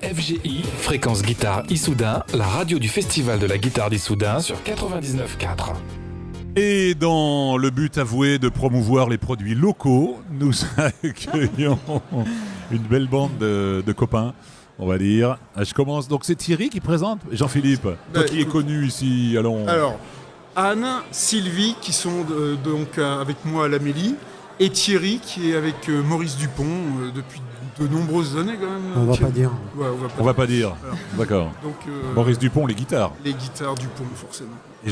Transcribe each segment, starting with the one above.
FGI, Fréquence Guitare Issoudun, la radio du Festival de la guitare d'Issoudun sur 99.4. Et dans le but avoué de promouvoir les produits locaux, nous accueillons une belle bande de copains, on va dire. Je commence, donc c'est Thierry qui présente. Jean-Philippe, toi qui es connu ici, allons. Alors, Anne, Sylvie qui sont donc avec moi à l'Amélie, et Thierry qui est avec Maurice Dupont depuis de nombreuses années quand même. On va pas dire. Ouais, on va pas dire. Alors, D'accord. donc, Maurice Dupont, les guitares. Les guitares Dupont, forcément. Et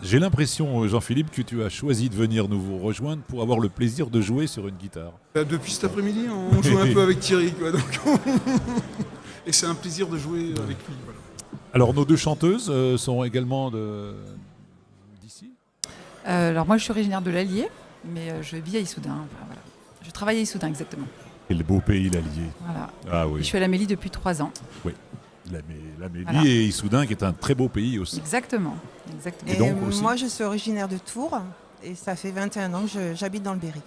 j'ai l'impression, Jean-Philippe, que tu as choisi de venir nous rejoindre pour avoir le plaisir de jouer sur une guitare. Depuis cet après-midi, on joue un peu avec Thierry, quoi, donc et c'est un plaisir de jouer avec lui. Voilà. Alors, nos deux chanteuses sont également d'ici. Alors moi, je suis originaire de l'Allier, mais je vis à Issoudun. Enfin, voilà. Je travaille à Issoudun, exactement. Quel beau pays, l'Allier. Voilà. Ah oui. Je suis à l'Amélie depuis 3 ans. Oui. L'Amélie Voilà. et Issoudun, qui est un très beau pays aussi. Exactement. Et donc, aussi moi, je suis originaire de Tours et ça fait 21 ans que j'habite dans le Berry.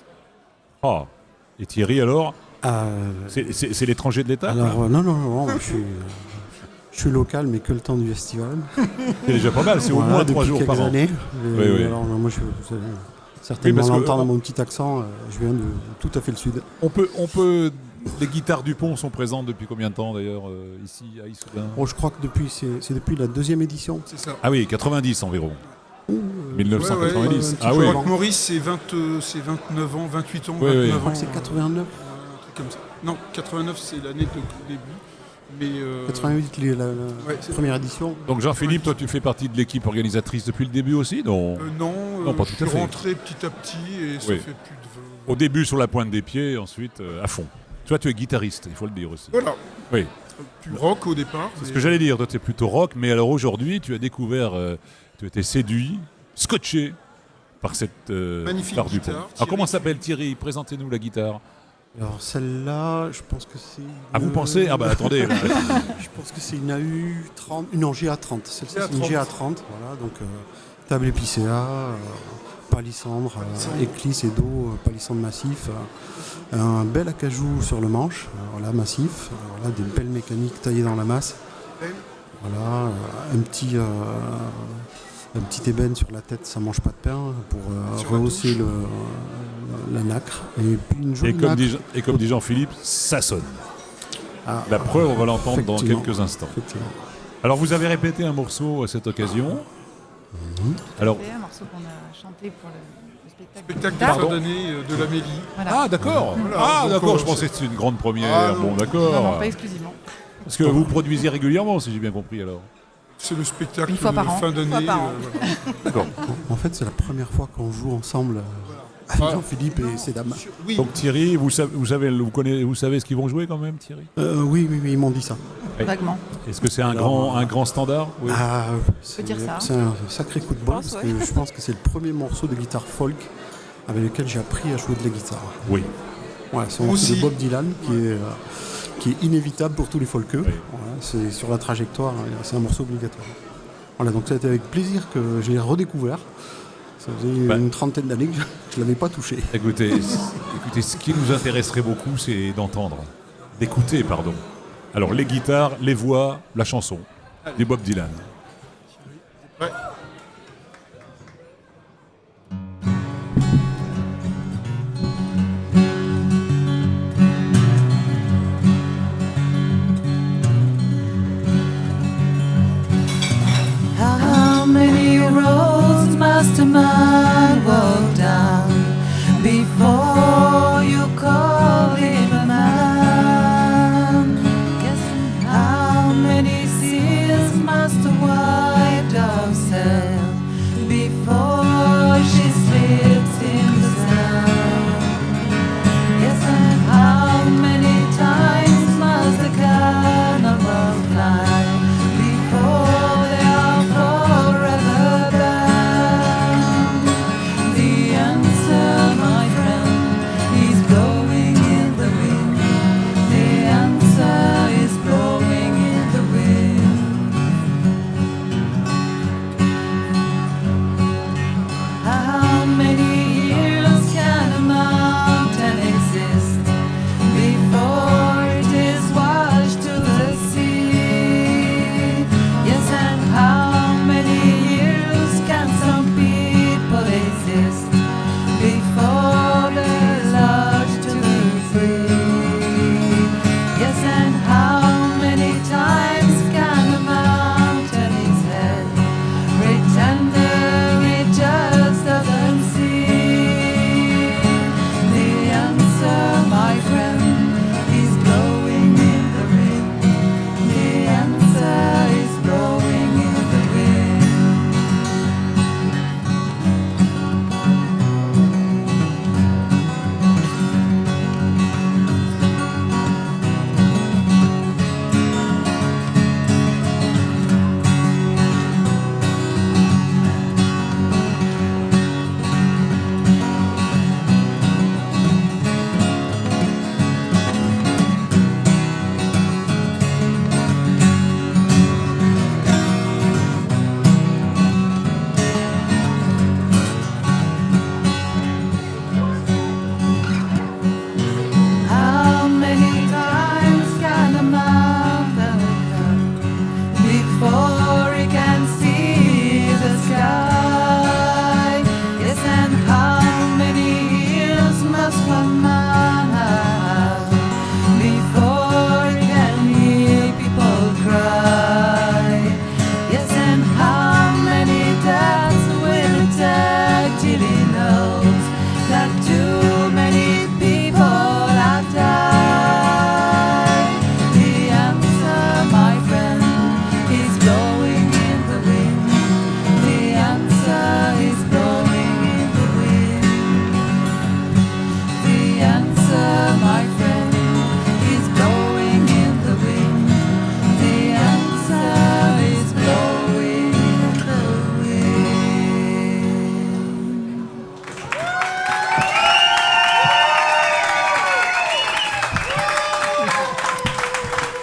Ah. Et Thierry, alors c'est l'étranger de l'État? Alors, non, je suis local, mais que le temps du festival. C'est déjà pas mal, c'est au moins 3 jours par an. Années. Oui. Alors, moi, vous allez certainement l'entendre dans mon petit accent, je viens de tout à fait le sud. On peut. Les guitares Dupont sont présentes depuis combien de temps d'ailleurs ici à Issoudun? Je crois que c'est depuis la 2e édition. C'est ça. Ah oui, 90 environ. 1990. Je crois que Maurice, c'est 29 ans, 28 ans, 29 Je crois ans. que c'est 89. Un truc comme ça. Non, 89, c'est l'année de début. Mais 88, la première édition. Donc Jean-Philippe, toi tu fais partie de l'équipe organisatrice depuis le début aussi, non? Non, pas je tout à suis fait. rentré petit à petit et ça fait plus de 20... Au début sur la pointe des pieds, ensuite à fond. Toi tu es guitariste, il faut le dire aussi. Voilà. Oui. Plus rock au départ. C'est ce que j'allais dire, toi tu es plutôt rock, mais alors aujourd'hui tu as découvert, tu as été séduit, scotché par cette magnifique guitare Dupont. guitare. Alors comment s'appelle Thierry? Présentez-nous la guitare. Alors celle-là, je pense que c'est... vous pensez? Ah bah attendez. Là. Je pense que c'est une AU30, une GA30. Celle-ci c'est une GA30, voilà, donc table épicéa, palissandre, éclisse et dos, palissandre massif, un bel acajou sur le manche, voilà, massif, voilà, des belles mécaniques taillées dans la masse, voilà, un petit ébène sur la tête, ça mange pas de pain pour rehausser la nacre. Et puis une jolie et comme dit Jean-Philippe, ça sonne. La preuve, on va l'entendre dans quelques instants. Alors vous avez répété un morceau à cette occasion. Alors, C'est un morceau qu'on a chanté pour le spectacle. Spectacle de fin d'année de l'Amélie. Voilà. Ah d'accord. Voilà. D'accord, Donc, je pensais que c'était une grande première. Bon d'accord. Non, pas exclusivement. Parce que vous produisez régulièrement, si j'ai bien compris alors. C'est le spectacle Une fois par de an. fin d'année. Voilà. D'accord. En fait, c'est la première fois qu'on joue ensemble avec Jean-Philippe et ses dames. Oui. Donc Thierry, vous savez ce qu'ils vont jouer quand même, Thierry? Oui, ils m'ont dit ça. Vaguement. Est-ce que c'est un grand standard? Oui. Peut dire ça. C'est un sacré coup de bol parce que je pense que c'est le premier morceau de guitare folk avec lequel j'ai appris à jouer de la guitare. Oui. Ouais, c'est un morceau de Bob Dylan qui est inévitable pour tous les folkeux. Oui. Voilà, c'est sur la trajectoire, c'est un morceau obligatoire. Voilà, donc ça a été avec plaisir que j'ai redécouvert. Ça faisait une trentaine d'années que je ne l'avais pas touché. Écoutez, ce qui nous intéresserait beaucoup, c'est d'écouter. Alors les guitares, les voix, la chanson du Bob Dylan. Ouais. How many roads must a man walk down before you call him a man? Yes. How many seas must a white dove sail before she slips in the sand? Yes, and how many times must the cannonball fly before they are forever banned?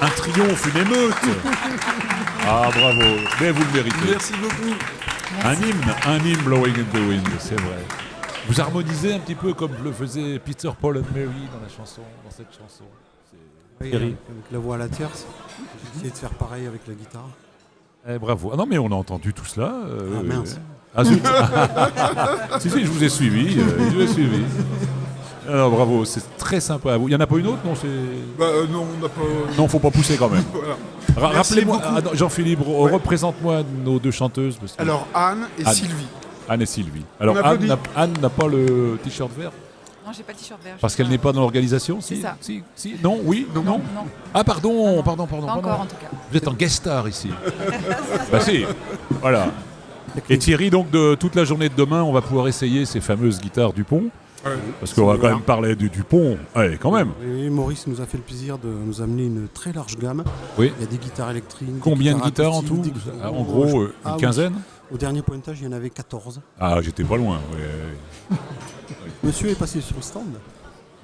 Un triomphe, une émeute. Ah, bravo. Mais vous le méritez. Merci beaucoup. Un hymne Blowing in the Wind, c'est vrai. Vous harmonisez un petit peu comme le faisait Peter, Paul and Mary dans cette chanson. Oui, Thierry. avec la voix à la tierce. J'ai essayé de faire pareil avec la guitare. Bravo. Ah non, mais on a entendu tout cela. Ah mince. Ah zut. si, je vous ai suivi. Je vous ai suivi. Alors bravo, c'est très sympa à vous. Il n'y en a pas une autre, non Non, on n'a pas... Non, faut pas pousser quand même. Voilà. Merci Rappelez-moi, beaucoup. Jean-Philippe, représente-moi nos deux chanteuses. Parce que- Alors, Anne et Anne. Sylvie. Anne et Sylvie. Alors On applaudit. Anne n'a pas le t-shirt vert Non, j'ai pas de t-shirt vert. parce qu'elle n'est pas dans l'organisation. Si, C'est ça. si. Non, oui, non. Non, Ah pardon. pas encore en tout cas. Vous êtes en guest star ici. Bah si. Voilà. Et Thierry, donc de toute la journée de demain, on va pouvoir essayer ces fameuses guitares Dupont. Ouais. Parce qu'on va quand même parler du Dupont. Ouais, quand même. Et Maurice nous a fait le plaisir de nous amener une très large gamme. Oui. Il y a des guitares électriques. des Combien de guitares en acoustiques, tout des- En gros, une oui. quinzaine. Au dernier pointage, il y en avait 14. Ah, j'étais pas loin. Ouais. Monsieur est passé sur le stand.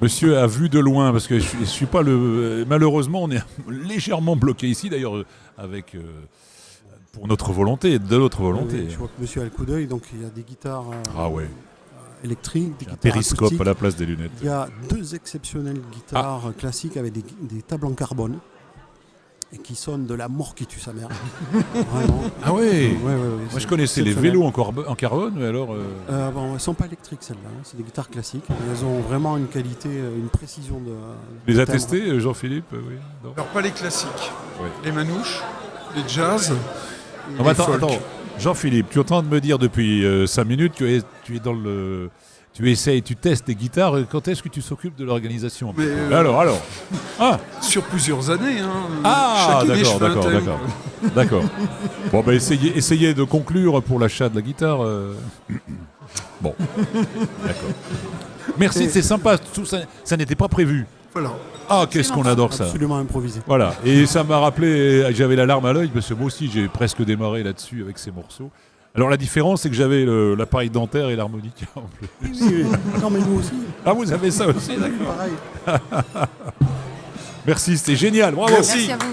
Monsieur a vu de loin, parce que je suis pas le. Malheureusement, on est légèrement bloqué ici, d'ailleurs, avec. Pour notre volonté, de notre volonté. Je vois que monsieur a le coup d'œil, donc il y a des guitares Ah ouais. électriques, des Un guitares périscope acoustiques. à la place des lunettes. Il y a deux exceptionnelles guitares classiques avec des tables en carbone et qui sonnent de la mort qui tue sa mère. Vraiment. Ah ouais. Ouais, Moi, je connaissais les vélos en carbone, mais alors. Bon, elles ne sont pas électriques celles-là, hein. C'est des guitares classiques. Et elles ont vraiment une qualité, une précision de. Les a timbre. testés, Jean-Philippe oui. Non. Alors, pas les classiques. Ouais. Les manouches, les jazz, Non, mais les attends, folk. attends. Jean-Philippe, tu es en train de me dire depuis 5 minutes que tu es dans le. Tu essayes, tu testes des guitares. Quand est-ce que tu s'occupes de l'organisation Mais, Alors. Ah, Sur plusieurs années. Hein. ah Chaque année, je fais un d'accord. thème. D'accord. Bon, bah essayez de conclure pour l'achat de la guitare. Bon, d'accord. Merci, c'est sympa. Tout ça n'était pas prévu. Voilà. Ah, qu'est-ce qu'on adore ça. Absolument improvisé. Voilà, et ça m'a rappelé, j'avais la larme à l'œil parce que moi aussi j'ai presque démarré là-dessus avec ces morceaux. Alors la différence c'est que j'avais l'appareil dentaire et l'harmonica en plus. Oui. Non, mais nous aussi. Ah vous avez ça aussi, d'accord. Pareil. Merci, c'était génial, bravo. Merci. Merci à vous.